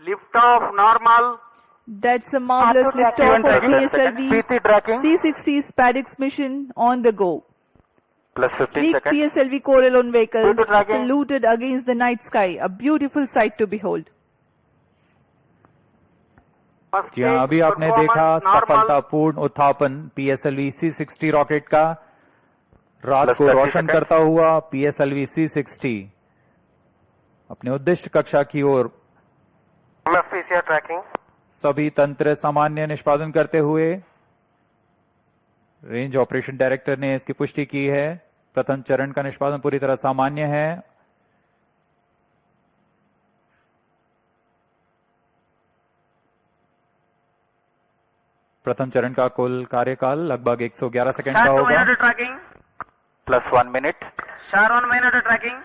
Lift-off normal. That's a marvelous liftoff of pslv C-60 SpaDeX mission on the go. Plus 15 Sleek seconds. pslv core-alone vehicle saluted against the night sky, a beautiful sight to behold. First जी हाँ, stage अभी आपने देखा performance normal. सफलतापूर्ण उत्थापन PSLV C-60 rocket का रात Plus को 30 रोशन seconds. करता हुआ पीएसएलवी C-60 अपने उद्दिष्ट कक्षा की ओर PCR tracking. सभी तंत्र सामान्य निष्पादन करते हुए रेंज ऑपरेशन डायरेक्टर ने इसकी पुष्टि की है। प्रथम चरण का निष्पादन पूरी तरह सामान्य है। प्रथम चरण का कुल कार्यकाल लगभग 111 सेकंड का Start 2 होगा। minute tracking. Plus 1 minute. Start 1 minute tracking.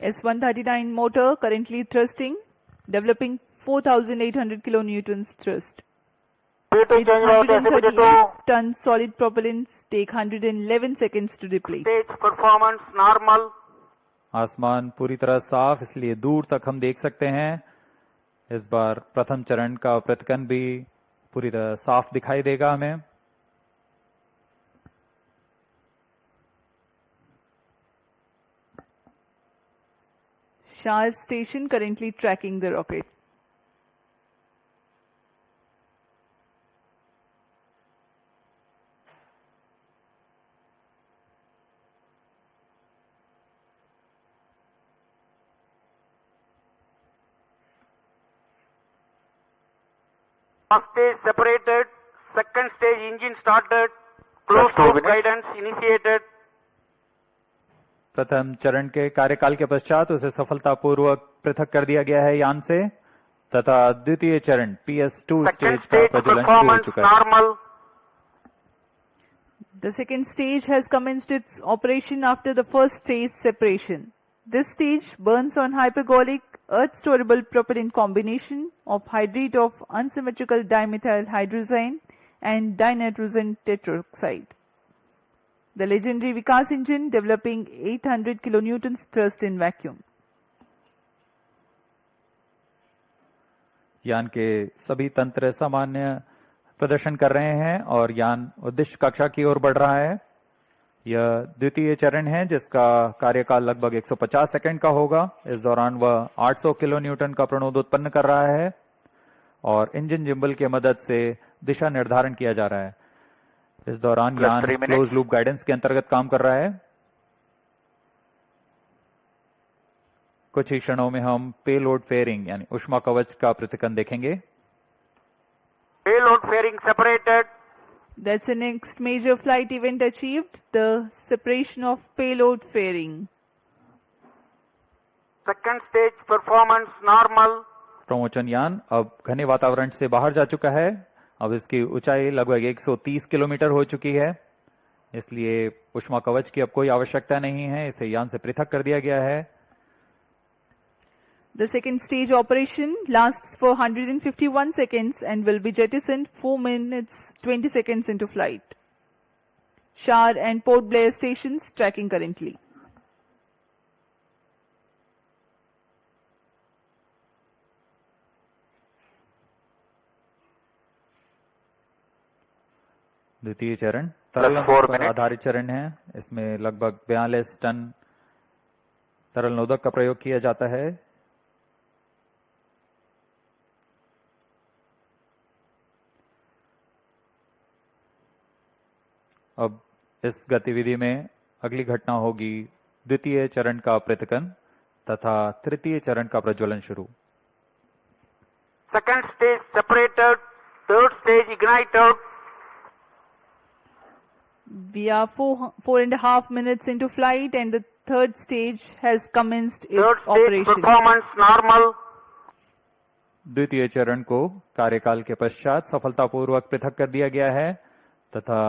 S-139 motor currently thrusting, developing 4,800 kilonewtons thrust. Its 138-ton solid propellants take 111 seconds to deplete. Stage performance normal. आसमान पूरी तरह साफ, इसलिए दूर तक हम देख सकते हैं। इस बार प्रथम चरण का प्रतिकन भी पूरी तरह साफ दिखाई देगा हमें। Shah station currently tracking the rocket. First stage separated. Second stage engine started. Closed Plus 2 loop minutes. guidance initiated. प्रथम चरण के कार्यकाल के पश्चात उसे सफलतापूर्वक पृथक कर दिया गया है यान से तथा द्वितीय चरण PS2 Second स्टेज का stage प्रज्वलन शुरू हो performance चुका है। normal. The second stage has commenced its operation after the first stage separation. This stage burns on hypergolic earth-storable propellant combination of hydride of unsymmetrical dimethyl hydrazine and dinitrogen tetroxide. The legendary Vikas engine developing 800 kilonewtons thrust in vacuum. यान के सभी तंत्र सामान्य प्रदर्शन कर रहे हैं और यान उद्दिष्ट कक्षा की ओर बढ़ रहा है। यह द्वितीय चरण है जिसका कार्यकाल लगभग 150 सेकंड का होगा। इस दौरान वह 800 किलो न्यूटन का प्रणोद उत्पन्न कर रहा है और इंजन जिम्बल की मदद से दिशा निर्धारण किया जा रहा है। इस दौरान Plus यान 3 minutes. क्लोज लूप गाइडेंस के अंतर्गत काम कर रहा है। कुछ ही क्षणों में हम पेलोड फेयरिंग यानी ऊष्मा कवच का प्रतिकन देखेंगे। Payload fairing separated. That's the next major flight event achieved, the separation of payload fairing. Second stage performance normal. प्रमोचन यान अब घने वातावरण से बाहर जा चुका है। अब इसकी ऊंचाई लगभग 130 किलोमीटर हो चुकी है, इसलिए ऊष्मा कवच की अब कोई आवश्यकता नहीं है। इसे यान से पृथक कर दिया गया है। The second stage operation lasts for 151 seconds and will be jettisoned 4 minutes 20 seconds into flight. Shar and Port Blair stations tracking currently. द्वितीय चरण तरल Plus 4 पर minutes. आधारित चरण है। इसमें लगभग 42 टन तरल नोदक का प्रयोग किया जाता है। अब इस गतिविधि में अगली घटना होगी द्वितीय चरण का प्रतिकन तथा तृतीय चरण का प्रज्वलन शुरू। Second stage separated. Third stage ignited. We are four and a half minutes into flight and the third stage has commenced Third its stage operation. performance normal. द्वितीय चरण को कार्यकाल के पश्चात सफलतापूर्वक पृथक कर दिया गया है तथा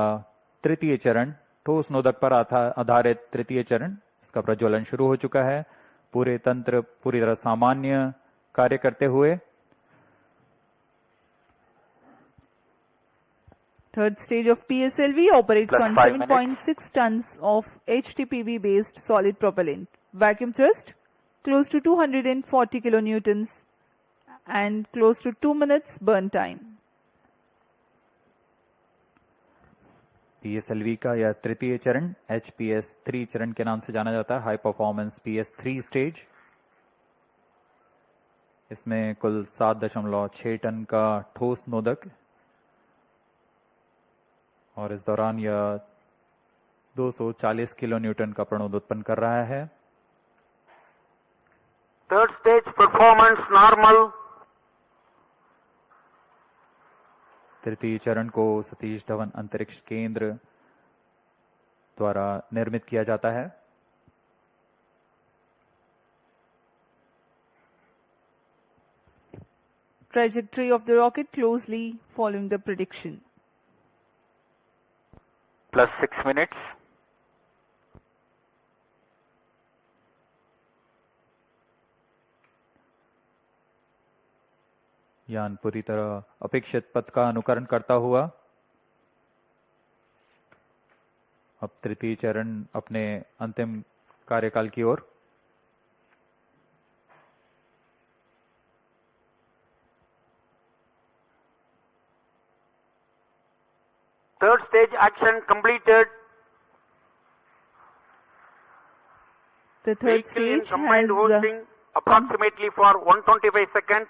तृतीय चरण ठोस नोदक पर आधारित तृतीय चरण इसका प्रज्वलन शुरू हो चुका है। पूरे तंत्र पूरी तरह सामान्य कार्य करते हुए Third stage of PSLV operates Plus on 5 7.6 tons of HTPB based solid propellant. Vacuum thrust close to 240 kilonewtons and close to 2 minutes burn time. PSLV का यह तृतीय चरण HPS3 चरण के नाम से जाना जाता है, हाई परफॉर्मेंस PS3 स्टेज। इसमें कुल 7.6 टन का ठोस नोदक और इस दौरान यह 240 किलोन्यूटन का प्रणोद उत्पन्न कर रहा है। Third stage performance normal. तृतीय चरण को सतीश धवन अंतरिक्ष केंद्र द्वारा निर्मित किया जाता है। Trajectory of the rocket closely following the prediction. Plus 6 minutes. यान पूरी तरह अपेक्षित पथ का अनुकरण करता हुआ अब तृतीय चरण अपने अंतिम कार्यकाल की ओर। Third stage action completed. The third Vehicle in stage combined has hosting approximately for 125 seconds.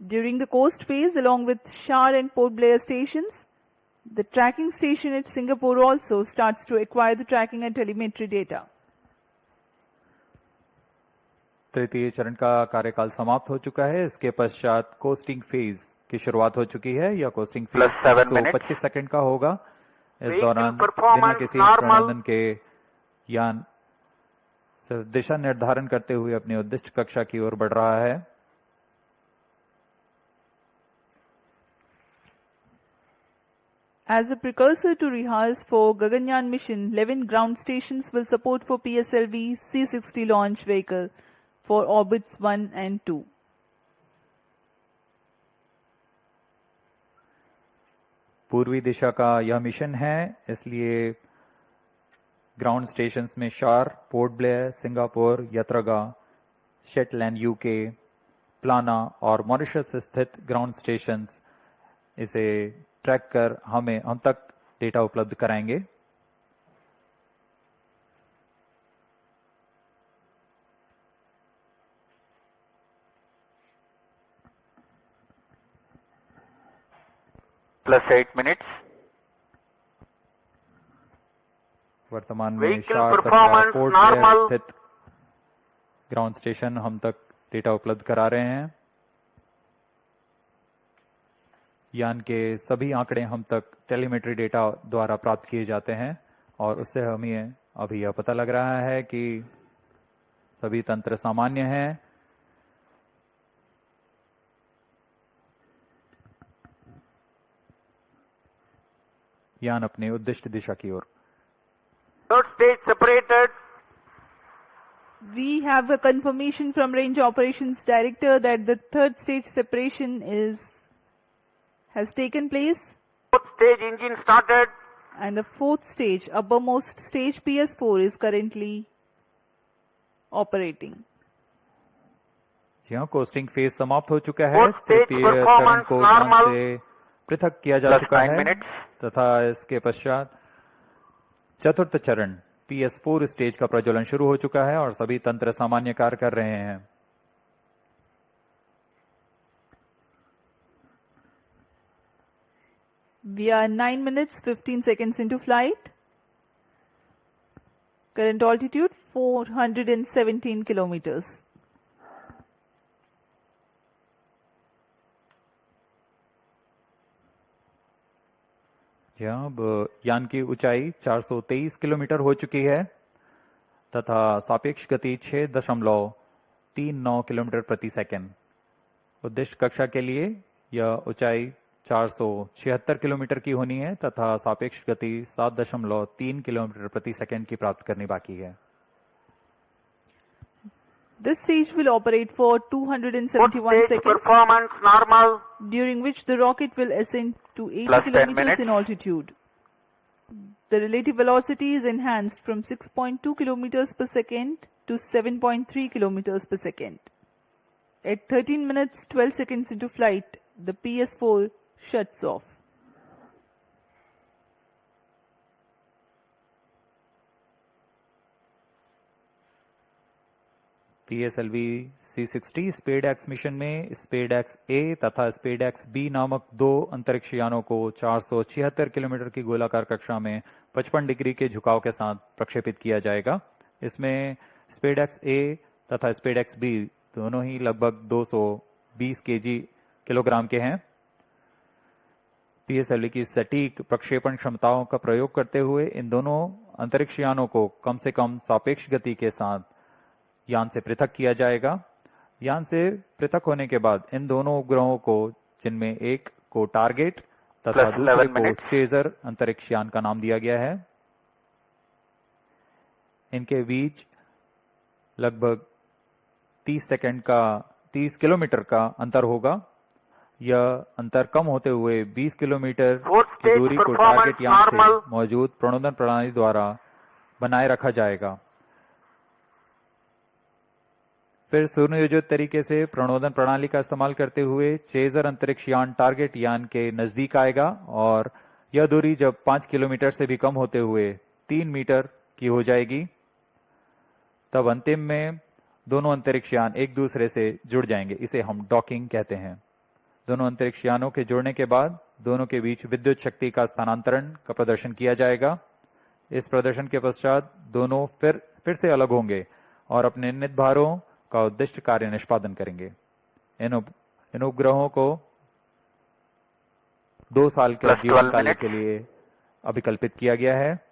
during the coast phase along with Shar and Port Blair stations. The tracking station at Singapore also starts to acquire the tracking and telemetry data. तृतीय चरण का कार्यकाल समाप्त हो चुका है। इसके पश्चात कोस्टिंग फेज की शुरुआत हो चुकी है। यह costing phase Plus 7 minutes. 125 second का होगा। इस Vehicle दौरान बिना performance किसी normal. प्रणोदन के यान सिर्फ दिशा निर्धारण करते हुए अपनी उद्दिष्ट कक्षा की ओर बढ़ रहा है। As a precursor to rehearse for Gaganyaan mission, 11 ground stations will support for pslv C-60 launch vehicle for orbits 1 and 2. पूर्वी दिशा का यह मिशन है, इसलिए ग्राउंड स्टेशंस में शार, पोर्ट ब्लेयर, सिंगापुर, यत्रगा, शेटलैंड यूके, प्लाना और मॉरिशस स्थित ग्राउंड स्टेशंस इसे ट्रैक कर हम तक डेटा उपलब्ध कराएंगे। Plus 8 minutes. वर्तमान में Vehicle शार तथा performance पोर्ट ब्लेयर normal. स्थित ग्राउंड स्टेशन हम तक डेटा उपलब्ध करा रहे हैं। यान के सभी आंकड़े हम तक टेलीमेट्री डेटा द्वारा प्राप्त किए जाते हैं और उससे हमें अभी यह पता लग रहा है कि सभी तंत्र सामान्य हैं। यान अपने उद्दिष्ट दिशा की ओर। Third stage separated. We have a confirmation from Range Operations Director that the third stage separation has taken place, Fourth stage engine started. and the fourth stage, uppermost stage PS4 is currently operating. यहाँ costing phase समाप्त हो चुका है। Fourth stage तृतीय चरण performance को यान normal. से पृथक किया जा Plus चुका 9 है minutes. तथा इसके पश्चात चतुर्थ चरण PS4 स्टेज का प्रज्वलन शुरू हो चुका है और सभी तंत्र सामान्य कार्य कर रहे हैं। We are 9 minutes 15 seconds into flight. Current altitude 417 kilometers. यहाँ अब यान की ऊंचाई 423 किलोमीटर हो चुकी है तथा सापेक्ष गति 6.39 किलोमीटर प्रति सेकंड। उद्दिष्ट कक्षा के लिए यह ऊंचाई 476 किलोमीटर की होनी है तथा सापेक्ष गति 7.3 किलोमीटर प्रति सेकंड की प्राप्त करनी बाकी है। This stage will operate for Fourth 271 stage seconds, performance normal. during which the rocket will ascend to 80 Plus 10 kilometers minutes. in altitude. The relative velocity is enhanced from 6.2 kilometers per second to 7.3 kilometers per second. At 13 minutes 12 seconds into flight, the PS4 shuts off. pslv C60 SpaDeX mission में SpaDeX A तथा SpaDeX B नामक दो अंतरिक्ष यानों को 476 kilometre की गोलाकार कक्षा में 55 डिग्री के झुकाव के साथ प्रक्षेपित किया जाएगा। इसमें SpaDeX A तथा SpaDeX B दोनों ही लगभग 220 किलोग्राम के हैं। pslv की सटीक प्रक्षेपण क्षमताओं का प्रयोग करते हुए इन दोनों अंतरिक्ष यानों को कम से कम सापेक्ष गति के साथ यान से पृथक किया जाएगा। यान से पृथक होने के बाद इन दोनों उपग्रहों को, जिनमें एक को टारगेट तथा दूसरे को चेजर अंतरिक्ष यान का नाम दिया गया है, इनके बीच लगभग 30 किलोमीटर का अंतर होगा। यह अंतर कम होते हुए 20 किलोमीटर की दूरी को टारगेट यान से मौजूद प्रणोदन प्रणाली द्वारा बनाए रखा जाएगा। फिर सुनियोजित तरीके से प्रणोदन प्रणाली का इस्तेमाल करते हुए चेजर अंतरिक्ष यान टारगेट यान के नजदीक आएगा और यह दूरी जब 5 किलोमीटर से भी कम होते हुए 3 मीटर की हो जाएगी, तब अंतिम में दोनों अंतरिक्ष यान एक दूसरे से जुड़ जाएंगे। इसे हम डॉकिंग कहते हैं। दोनों अंतरिक्ष यानों के जुड़ने के बाद दोनों के बीच विद्युत शक्ति का स्थानांतरण का प्रदर्शन किया जाएगा। इस प्रदर्शन के पश्चात दोनों फिर से अलग होंगे और अपने नियत भारों का उद्दिष्ट कार्य निष्पादन करेंगे। इन उपग्रहों को 2 साल के जीवन काल के लिए अभिकल्पित किया गया है।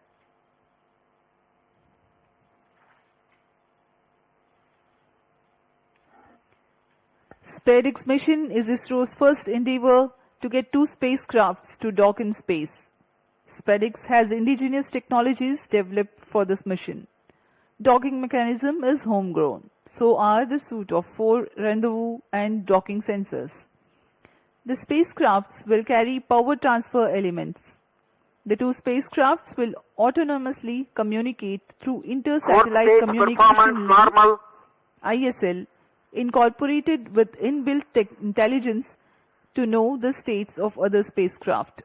SpaDeX mission is ISRO's first endeavor to get 2 spacecrafts to dock in space. SpaDeX has indigenous technologies developed for this mission. Docking mechanism is homegrown. So are the suite of 4 rendezvous and docking sensors. The spacecrafts will carry power transfer elements. The 2 spacecrafts will autonomously communicate through inter-satellite communication link, ISL, incorporated with inbuilt intelligence to know the states of other spacecraft.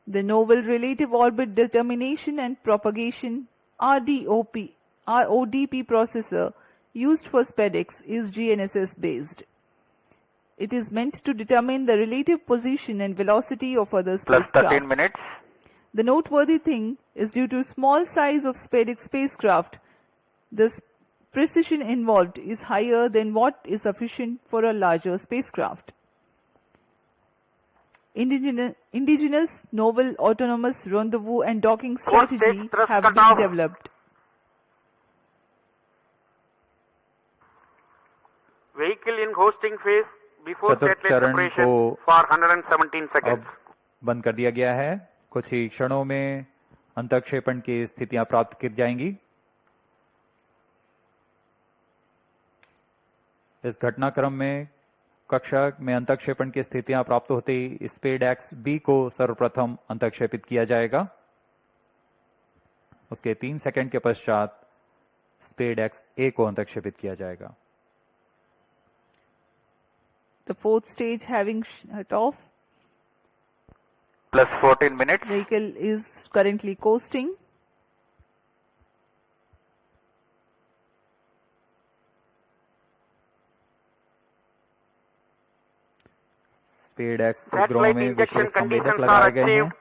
The novel relative orbit determination and propagation RODP processor used for SpaDeX is GNSS based. It is meant to determine the relative position and velocity of other spacecraft. Plus 13 minutes. The noteworthy thing is, due to small size of SpaDeX spacecraft, the precision involved is higher than what is sufficient for a larger spacecraft. Indigenous novel autonomous rendezvous and docking strategy have been developed. Vehicle in hosting phase before चतुर्थ satellite चरण separation को for 117 seconds. अब बंद कर दिया गया है। कुछ ही क्षणों में अंतक्षेपण की स्थितियां प्राप्त की जाएंगी। इस घटनाक्रम में कक्षा में अंतक्षेपण की स्थितियां प्राप्त होते ही SpaDeX B को सर्वप्रथम अंतक्षेपित किया जाएगा। उसके 3 सेकंड के पश्चात SpaDeX A को अंतक्षेपित किया जाएगा। The 4th stage having shut off. Plus 14 minutes. Vehicle is currently coasting. SpaDeX उपग्रहों में विशेष संवेदक लगाए गए हैं।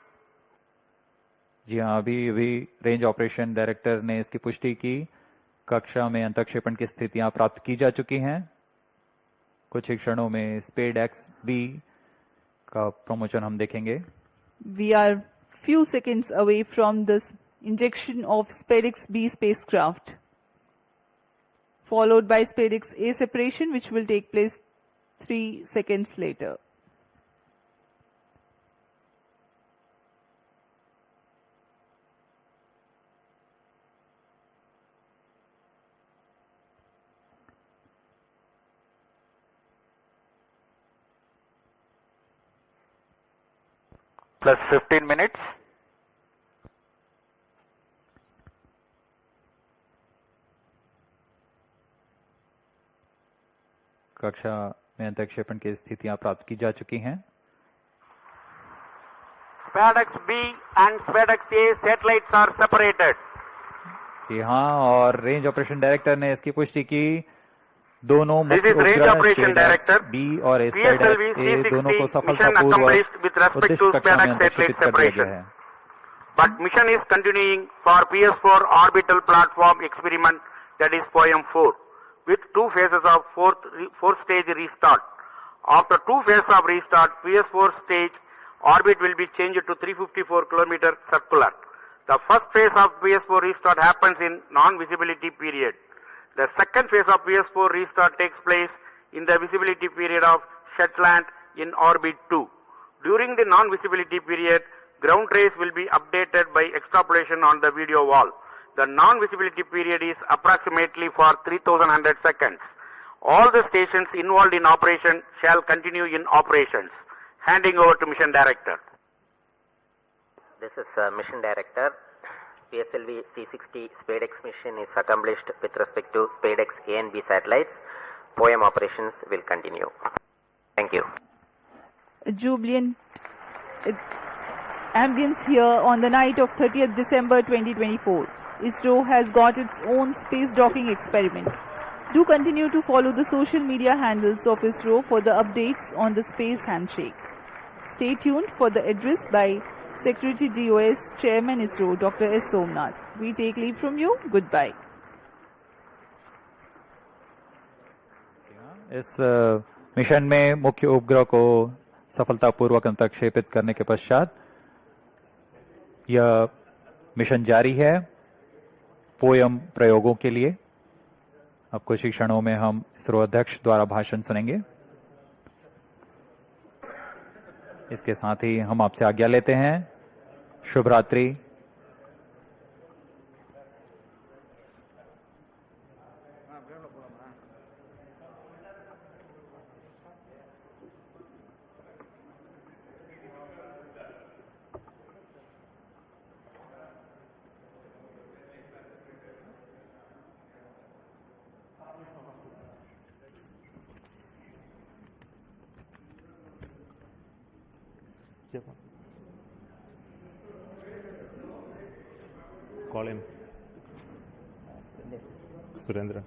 जी हाँ, अभी रेंज ऑपरेशन डायरेक्टर ने इसकी पुष्टि की। कक्षा में अंतक्षेपण की स्थितियां प्राप्त की जा चुकी हैं। कुछ ही क्षणों में SpaDeX B का प्रमोशन हम देखेंगे। We are few seconds away from the injection of SpaDeX B spacecraft, followed by SpaDeX A separation, which will take place 3 seconds later. Plus 15 minutes. कक्षा में अंतरिक्षेपण की स्थितियां प्राप्त की जा चुकी हैं। SpaDeX B and SpaDeX A satellites are separated. जी हाँ, और रेंज ऑपरेशन डायरेक्टर ने इसकी पुष्टि की। दोनों This मुख्य is Range उपग्रह Operation SpaDeX Director. B और PSLV SpaDeX A दोनों को C60 mission सफलतापूर्वक accomplished with respect उद्दिष्ट to कक्षा में SpaDeX अंतरिक्षिपित satellite कर दिया गया separation. है। But mission is continuing for PS4 orbital platform experiment, that is POEM4, with two phases of fourth stage restart. After two phases of restart, PS4 stage orbit will be changed to 354 km circular. The first phase of PS4 restart happens in non-visibility period. The second phase of PS4 restart takes place in the visibility period of Shetland in orbit 2. During the non-visibility period, ground trace will be updated by extrapolation on the video wall. The non-visibility period is approximately for 3100 seconds. All the stations involved in operation shall continue in operations. Handing over to Mission Director. This is Mission Director. PSLV C60 SpaDeX mission is accomplished with respect to SpaDeX A and B satellites. POEM operations will continue. Thank you. A jubilant ambience here on the night of 30th December 2024. ISRO has got its own space docking experiment. Do continue to follow the social media handles of ISRO for the updates on the space handshake. Stay tuned for the address by Secretary DOS Chairman ISRO Dr. S. Somnath. We take leave from you. Goodbye. इस mission में मुख्य उपग्रह को सफलतापूर्वक अंतरिक्षेपित करने के पश्चात यह मिशन जारी है पोयम प्रयोगों के लिए। अब कुछ ही क्षणों में हम इसरो अध्यक्ष द्वारा भाषण सुनेंगे। इसके साथ ही हम आपसे आज्ञा लेते हैं। शुभ रात्रि। Call him. Surendra.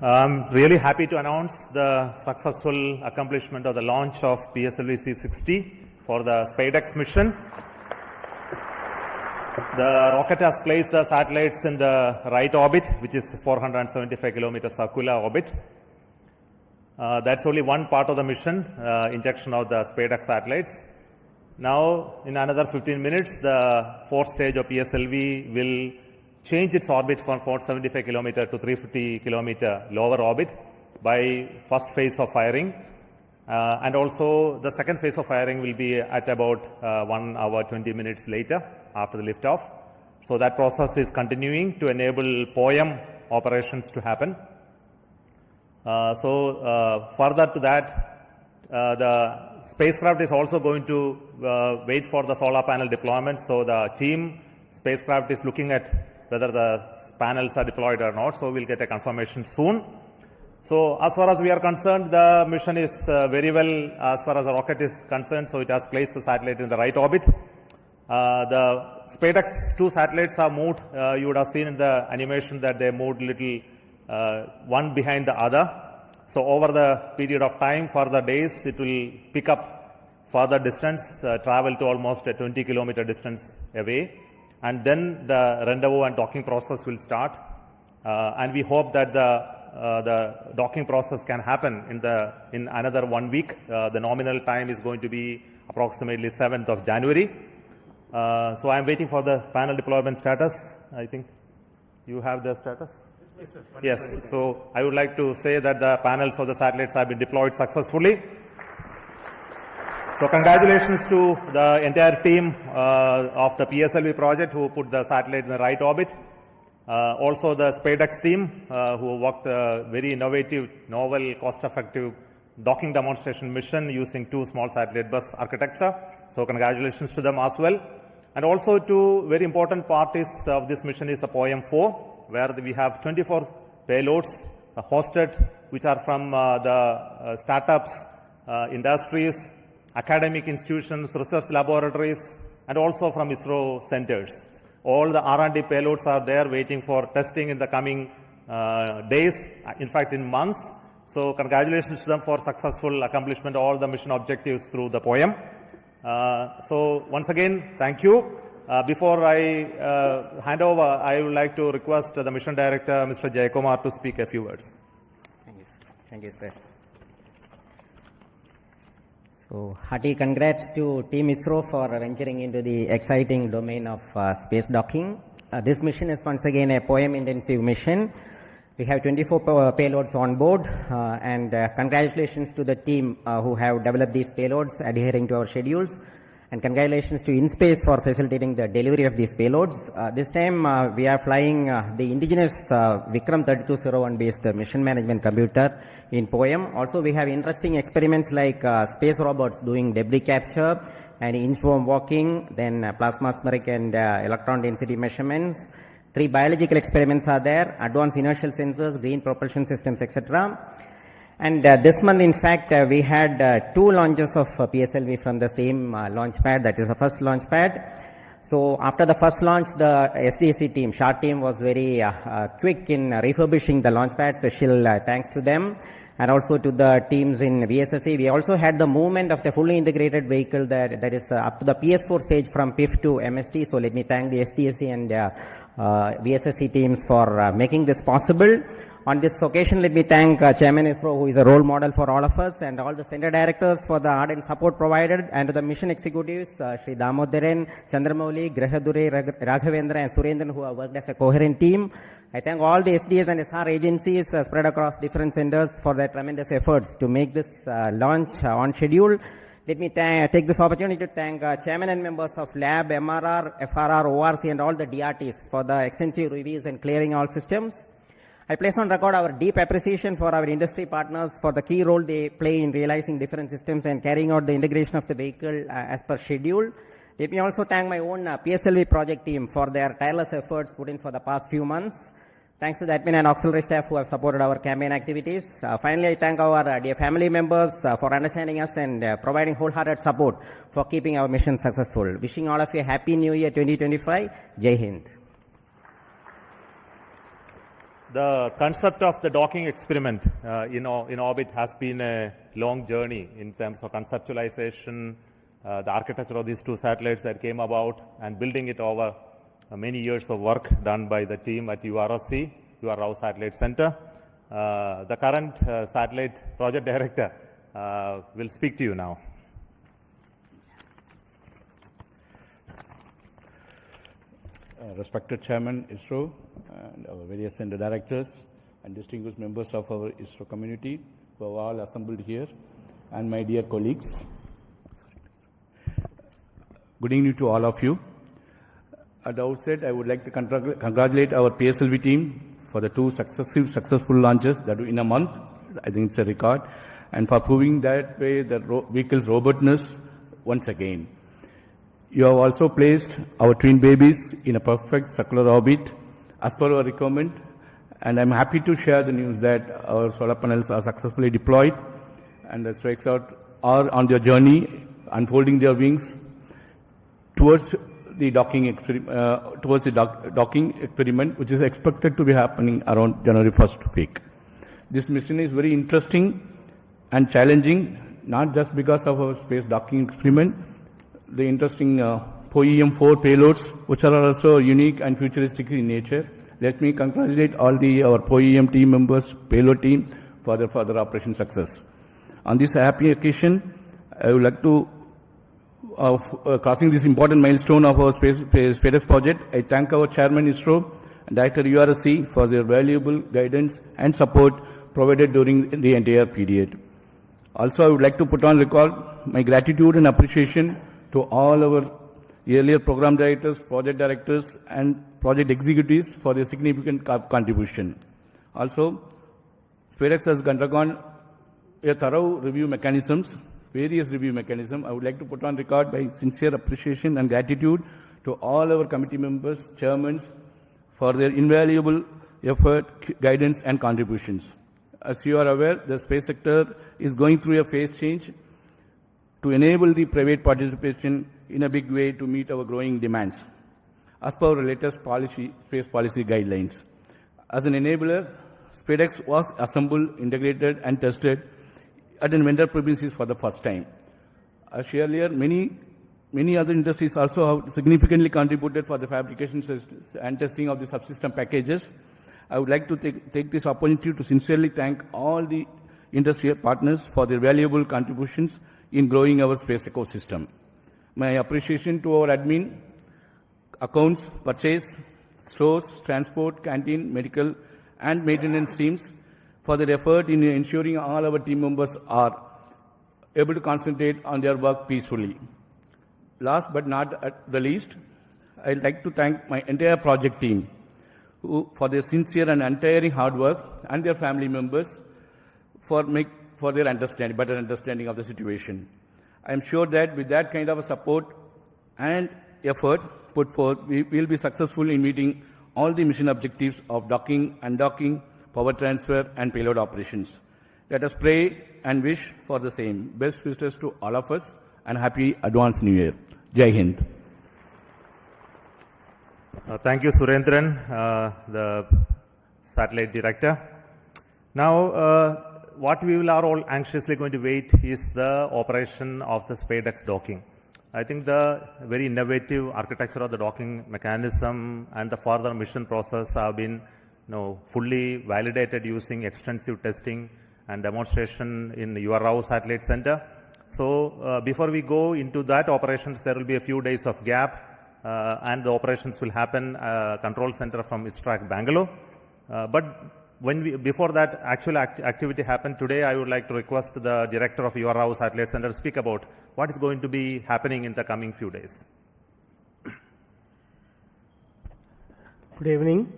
I'm really happy to announce the successful accomplishment of the launch of pslv C60 for the SpaDeX mission. The rocket has placed the satellites in the right orbit, which is 475 kilometer circular orbit. That's only one part of the mission, injection of the SpaDeX satellites. Now, in another 15 minutes, the fourth stage of PSLV will change its orbit from 475 kilometer to 350 kilometer lower orbit by first phase of firing. And also, the second phase of firing will be at about 1 hour, 20 minutes later after the liftoff. So that process is continuing to enable POEM operations to happen. Further to that, the spacecraft is also going to wait for the solar panel deployment. So the team spacecraft is looking at whether the panels are deployed or not. So we'll get a confirmation soon. So as far as we are concerned, the mission is very well as far as the rocket is concerned. So it has placed the satellite in the right orbit. The SpaDeX 2 satellites are moved. You would have seen in the animation that they moved little one behind the other. So over the period of time, for the days, it will pick up further distance, travel to almost a 20 kilometer distance away. And then the rendezvous and docking process will start. And we hope that the docking process can happen in another 1 week. The nominal time is going to be approximately 7th of January. So I'm waiting for the panel deployment status. I think you have the status? Yes. So I would like to say that the panels of the satellites have been deployed successfully. So congratulations to the entire team of the PSLV project who put the satellite in the right orbit. Also the SpaDeX team who worked a very innovative, novel, cost-effective docking demonstration mission using 2 small satellite bus architecture. So congratulations to them as well. And also two very important parts of this mission is the POEM-4, where we have 24 payloads hosted, which are from the startups, industries, academic institutions, research laboratories, and also from ISRO centers. All the R&D payloads are there waiting for testing in the coming days, in fact in months. So congratulations to them for successful accomplishment of all the mission objectives through the POEM. So once again, thank you. Before I hand over, I would like to request the mission director, Mr. Jayakumar, to speak a few words. Thank you, sir. So, hearty congrats to Team ISRO for venturing into the exciting domain of space docking. This mission is once again a POEM-intensive mission. We have 24 payloads on board, and congratulations to the team who have developed these payloads adhering to our schedules. And congratulations to InSpace for facilitating the delivery of these payloads. This time we are flying the indigenous Vikram 3201 based mission management computer in POEM. Also we have interesting experiments like space robots doing debris capture and inchworm walking, then plasmaspheric and electron density measurements. 3 biological experiments are there, advanced inertial sensors, green propulsion systems, etc. And this month, in fact, we had 2 launches of pslv from the same launch pad, that is the first launch pad. So after the first launch, the SDSC team, SHART team, was very quick in refurbishing the launch pad. Special thanks to them, and also to the teams in VSSC. We also had the movement of the fully integrated vehicle that is up to the PS4 stage from PIF to MST. So let me thank the SDSC and VSSC teams for making this possible. On this occasion, let me thank Chairman ISRO, who is a role model for all of us, and all the center directors for the ardent support provided, and to the mission executives, Sri Damodaran, Chandramouli, Grahadure, Raghavendra, and Surendran, who have worked as a coherent team. I thank all the SDS and SR agencies spread across different centers for their tremendous efforts to make this launch on schedule. Let me take this opportunity to thank chairman and members of Lab, MRR, FRR, ORC, and all the DRTs for the extensive reviews and clearing all systems. I place on record our deep appreciation for our industry partners for the key role they play in realizing different systems and carrying out the integration of the vehicle as per schedule. Let me also thank my own pslv project team for their tireless efforts put in for the past few months. Thanks to the admin and auxiliary staff who have supported our campaign activities. Finally, I thank our dear family members for understanding us and providing wholehearted support for keeping our mission successful. Wishing all of you a happy new year 2025. Jai Hind. The concept of the docking experiment in orbit has been a long journey in terms of conceptualization, the architecture of these 2 satellites that came about, and building it over many years of work done by the team at URSC, Rao Satellite Center. The current satellite project director will speak to you now. Respected Chairman ISRO and our various center directors and distinguished members of our ISRO community who have all assembled here, and my dear colleagues. Good evening to all of you. At the outset, I would like to congratulate our PSLV team for the 2 successful launches that in a month. I think it's a record, and for proving that way the vehicle's robustness once again. You have also placed our twin babies in a perfect circular orbit as per our requirement, and I'm happy to share the news that our solar panels are successfully deployed, and the strikes out are on their journey, unfolding their wings towards the docking experiment, which is expected to be happening around January 1st week. This mission is very interesting and challenging, not just because of our space docking experiment. The interesting POEM-4 payloads, which are also unique and futuristic in nature. Let me congratulate all our POEM team members, payload team, for their further operation success. On this happy occasion, I would like to, crossing this important milestone of our SpaDeX project, I thank our Chairman ISRO and Director URSC for their valuable guidance and support provided during the entire period. Also, I would like to put on record my gratitude and appreciation to all our earlier program directors, project directors, and project executives for their significant contribution. Also, SpaDeX has undergone a thorough review mechanisms, various review mechanisms. I would like to put on record my sincere appreciation and gratitude to all our committee members, chairmen, for their invaluable effort, guidance, and contributions. As you are aware, the space sector is going through a phase change to enable the private participation in a big way to meet our growing demands, as per our latest space policy guidelines. As an enabler, SpaDeX was assembled, integrated, and tested at a vendor premises for the first time. As earlier, many other industries also have significantly contributed for the fabrication and testing of the subsystem packages. I would like to take this opportunity to sincerely thank all the industry partners for their valuable contributions in growing our space ecosystem. My appreciation to our admin, accounts, purchase, stores, transport, canteen, medical, and maintenance teams for their effort in ensuring all our team members are able to concentrate on their work peacefully. Last but not at the least, I'd like to thank my entire project team for their sincere and untiring hard work, and their family members for their better understanding of the situation. I am sure that with that kind of a support and effort put forth, we will be successful in meeting all the mission objectives of docking, undocking, power transfer, and payload operations. Let us pray and wish for the same. Best wishes to all of us, and happy advanced New Year. Jai Hind. Thank you, Surendran, the satellite director. Now, what we are all anxiously going to wait is the operation of the SpaDeX docking. I think the very innovative architecture of the docking mechanism and the further mission process have been fully validated using extensive testing and demonstration in the ISRO Satellite Center. So before we go into that operations, there will be a few days of gap and the operations will happen control center from ISRO Bangalore. But before that actual activity happened today, I would like to request the director of ISRO Satellite Center to speak about what is going to be happening in the coming few days. Good evening.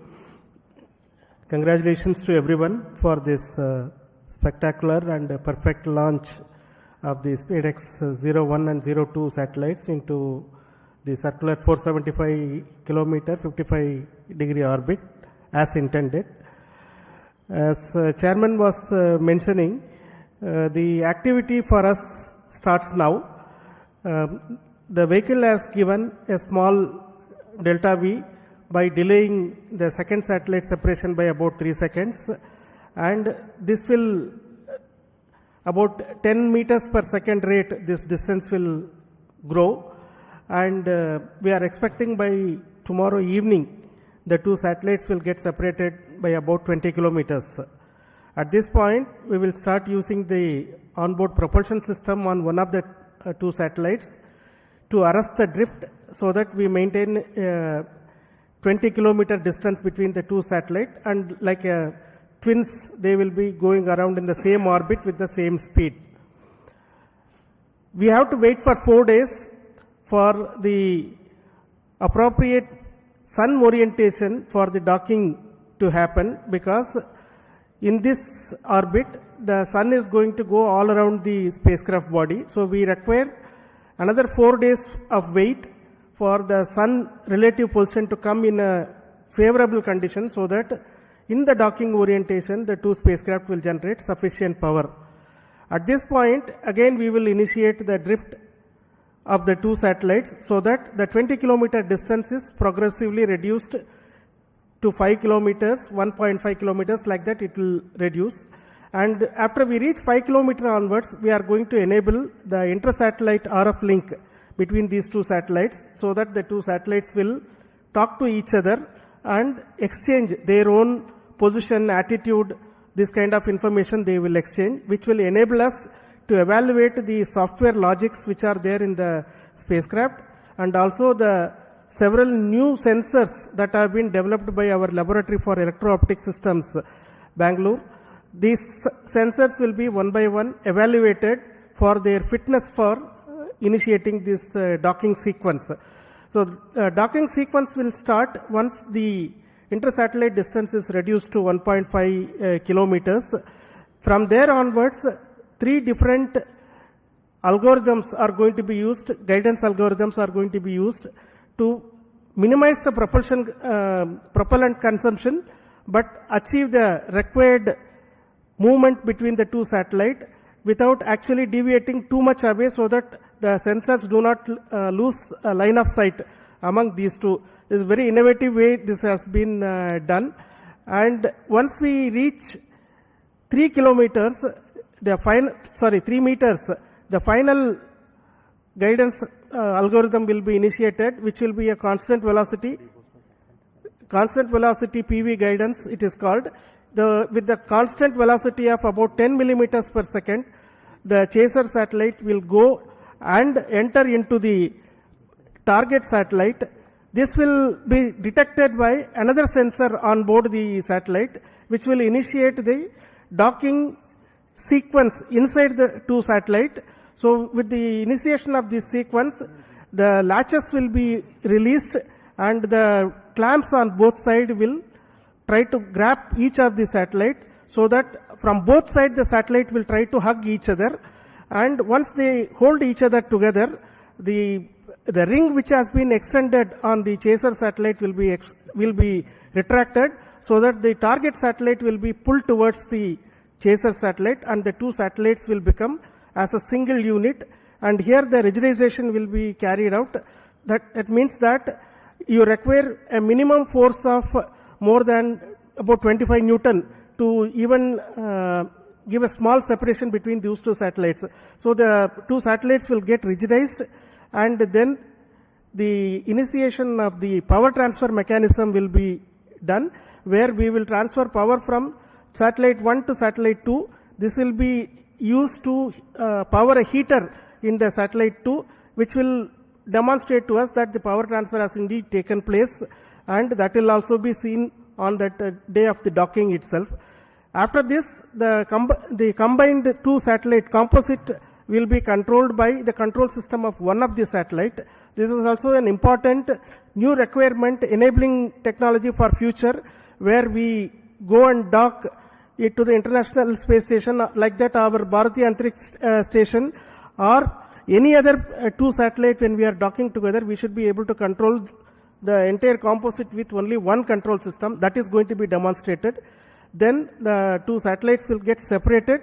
Congratulations to everyone for this spectacular and perfect launch of the SpaDeX 01 and 02 satellites into the circular 475 kilometer 55-degree orbit as intended. As chairman was mentioning, the activity for us starts now. The vehicle has given a small delta V by delaying the second satellite separation by about 3 seconds, and this will about 10 meters per second rate, this distance will grow, and we are expecting by tomorrow evening the two satellites will get separated by about 20 kilometers. At this point, we will start using the onboard propulsion system on one of the two satellites to arrest the drift so that we maintain 20 kilometer distance between the two satellites, and like twins, they will be going around in the same orbit with the same speed. We have to wait for 4 days for the appropriate sun orientation for the docking to happen, because in this orbit the sun is going to go all around the spacecraft body. So we require another 4 days of wait for the sun relative position to come in a favorable condition, so that in the docking orientation the two spacecraft will generate sufficient power. At this point, again we will initiate the drift of the two satellites, so that the 20 kilometer distance is progressively reduced to 5 kilometers, 1.5 kilometers, like that it will reduce. And after we reach 5 kilometers onwards, we are going to enable the inter-satellite RF link between these two satellites, so that the two satellites will talk to each other and exchange their own position, attitude, this kind of information they will exchange, which will enable us to evaluate the software logics which are there in the spacecraft, and also the several new sensors that have been developed by our laboratory for electro-optic systems, Bangalore. These sensors will be one by one evaluated for their fitness for initiating this docking sequence. So docking sequence will start once the inter-satellite distance is reduced to 1.5 kilometers. From there onwards, 3 different algorithms are going to be used, guidance algorithms are going to be used to minimize the propellant consumption, but achieve the required movement between the two satellites without actually deviating too much away, so that the sensors do not lose a line of sight among these two. This is a very innovative way this has been done. And once we reach 3 kilometers, 3 meters, the final guidance algorithm will be initiated, which will be a constant velocity PV guidance, it is called. With the constant velocity of about 10 millimeters per second, the chaser satellite will go and enter into the target satellite. This will be detected by another sensor on board the satellite, which will initiate the docking sequence inside the two satellites. So with the initiation of this sequence, the latches will be released and the clamps on both sides will try to grab each of the satellite, so that from both sides the satellite will try to hug each other. And once they hold each other together, the ring which has been extended on the chaser satellite will be retracted, so that the target satellite will be pulled towards the chaser satellite, and the two satellites will become as a single unit. And here the rigidization will be carried out. That means that you require a minimum force of more than about 25 Newton to even give a small separation between those two satellites. So the two satellites will get rigidized, and then the initiation of the power transfer mechanism will be done, where we will transfer power from satellite 1 to satellite 2. This will be used to power a heater in the satellite 2, which will demonstrate to us that the power transfer has indeed taken place, and that will also be seen on that day of the docking itself. After this, the combined two satellite composite will be controlled by the control system of one of the satellite. This is also an important new requirement enabling technology for future, where we go and dock it to the International Space Station, like that our Bharatiya Antariksh Station, or any other two satellites. When we are docking together, we should be able to control the entire composite with only one control system. That is going to be demonstrated. Then the two satellites will get separated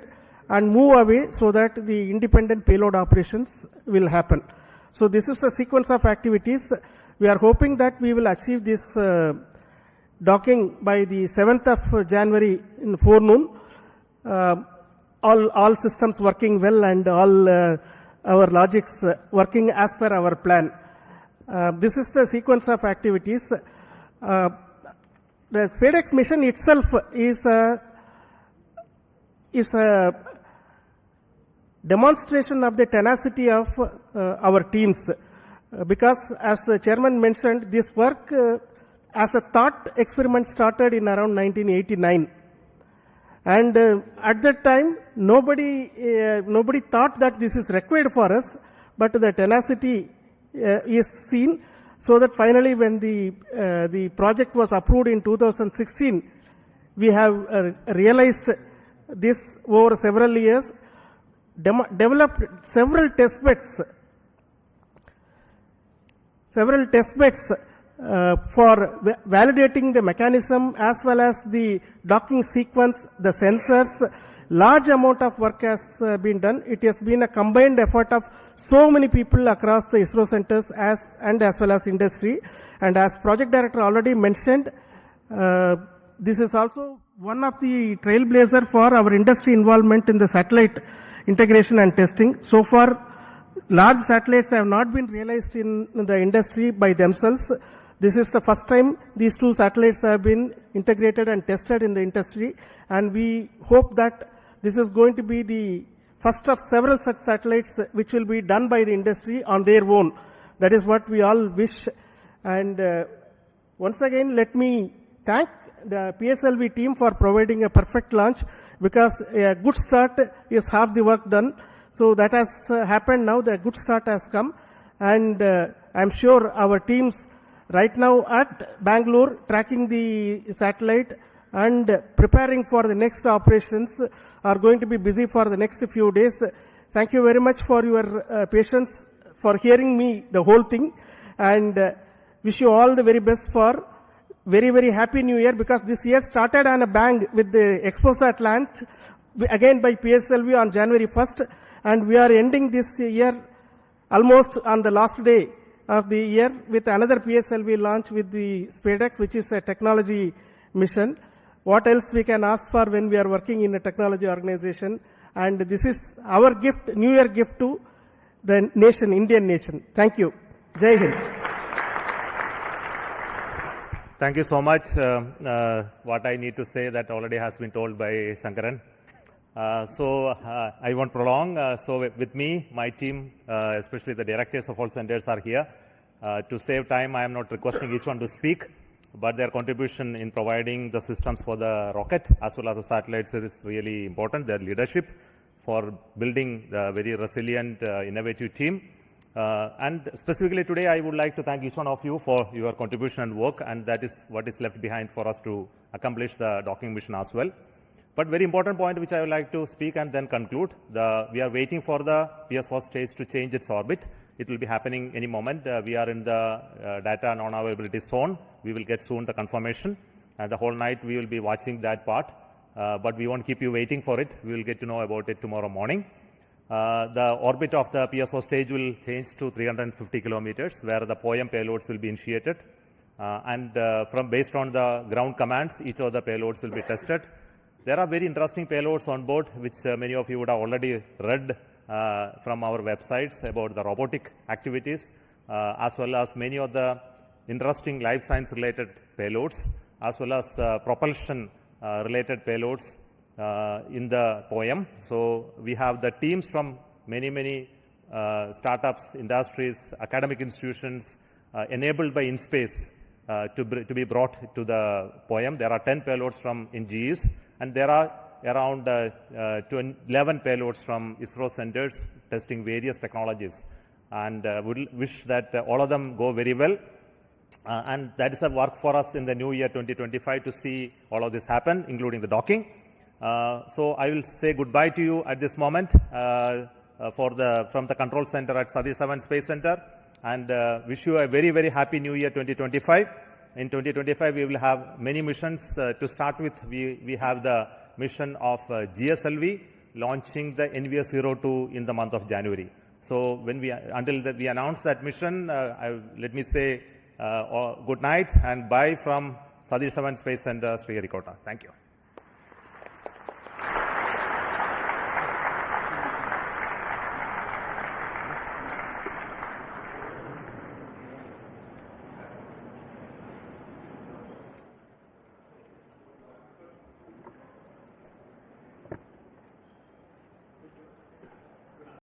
and move away, so that the independent payload operations will happen. So this is the sequence of activities. We are hoping that we will achieve this docking by the 7th of January in forenoon. All systems working well, and all our logics working as per our plan. This is the sequence of activities. The SpaDeX mission itself is a demonstration of the tenacity of our teams, because as the chairman mentioned, this work as a thought experiment started in around 1989, and at that time nobody thought that this is required for us, but the tenacity is seen, so that finally when the project was approved in 2016, we have realized this over several years, developed several test beds for validating the mechanism as well as the docking sequence, the sensors. Large amount of work has been done. It has been a combined effort of so many people across the ISRO centers as well as industry. And as project director already mentioned, this is also one of the trailblazer for our industry involvement in the satellite integration and testing. So far, large satellites have not been realized in the industry by themselves. This is the first time these two satellites have been integrated and tested in the industry, and we hope that this is going to be the first of several such satellites which will be done by the industry on their own. That is what we all wish. And once again, let me thank the pslv team for providing a perfect launch, because a good start is half the work done. So that has happened now. The good start has come, and I'm sure our teams right now at Bangalore tracking the satellite and preparing for the next operations are going to be busy for the next few days. Thank you very much for your patience, for hearing me the whole thing, and wish you all the very best for very, very happy new year, because this year started on a bang with the XPOSAT launch again by PSLV on January 1st, and we are ending this year almost on the last day of the year with another PSLV launch with the SpaDeX, which is a technology mission. What else we can ask for when we are working in a technology organization? And this is our gift, New Year gift to the nation, Indian nation. Thank you. Jai Hind. Thank you so much. What I need to say that already has been told by Shankaran. I won't prolong. So with me, my team, especially the directors of all centers are here. To save time, I am not requesting each one to speak, but their contribution in providing the systems for the rocket as well as the satellites is really important. Their leadership for building the very resilient, innovative team. And specifically today, I would like to thank each one of you for your contribution and work, and that is what is left behind for us to accomplish the docking mission as well. But very important point which I would like to speak and then conclude, we are waiting for the PS4 stage to change its orbit. It will be happening any moment. We are in the data non-availability zone. We will get soon the confirmation, and the whole night we will be watching that part. But we won't keep you waiting for it. We will get to know about it tomorrow morning. The orbit of the PS4 stage will change to 350 kilometers, where the POEM payloads will be initiated. Based on the ground commands, each of the payloads will be tested. There are very interesting payloads on board, which many of you would have already read from our websites about the robotic activities, as well as many of the interesting life science related payloads, as well as propulsion related payloads in the POEM. So we have the teams from many startups, industries, academic institutions enabled by InSpace to be brought to the POEM. There are 10 payloads from NGEs, and there are around 11 payloads from ISRO centers testing various technologies. And we wish that all of them go very well. And that is a work for us in the new year 2025 to see all of this happen, including the docking. So I will say goodbye to you at this moment from the control center at Satish Dhawan Space Center, and wish you a very happy new year 2025. In 2025, we will have many missions. To start with, we have the mission of GSLV launching the NVS-02 in the month of January. So until we announce that mission, let me say good night and bye from Satish Dhawan Space Center, Sriharikota. Thank you.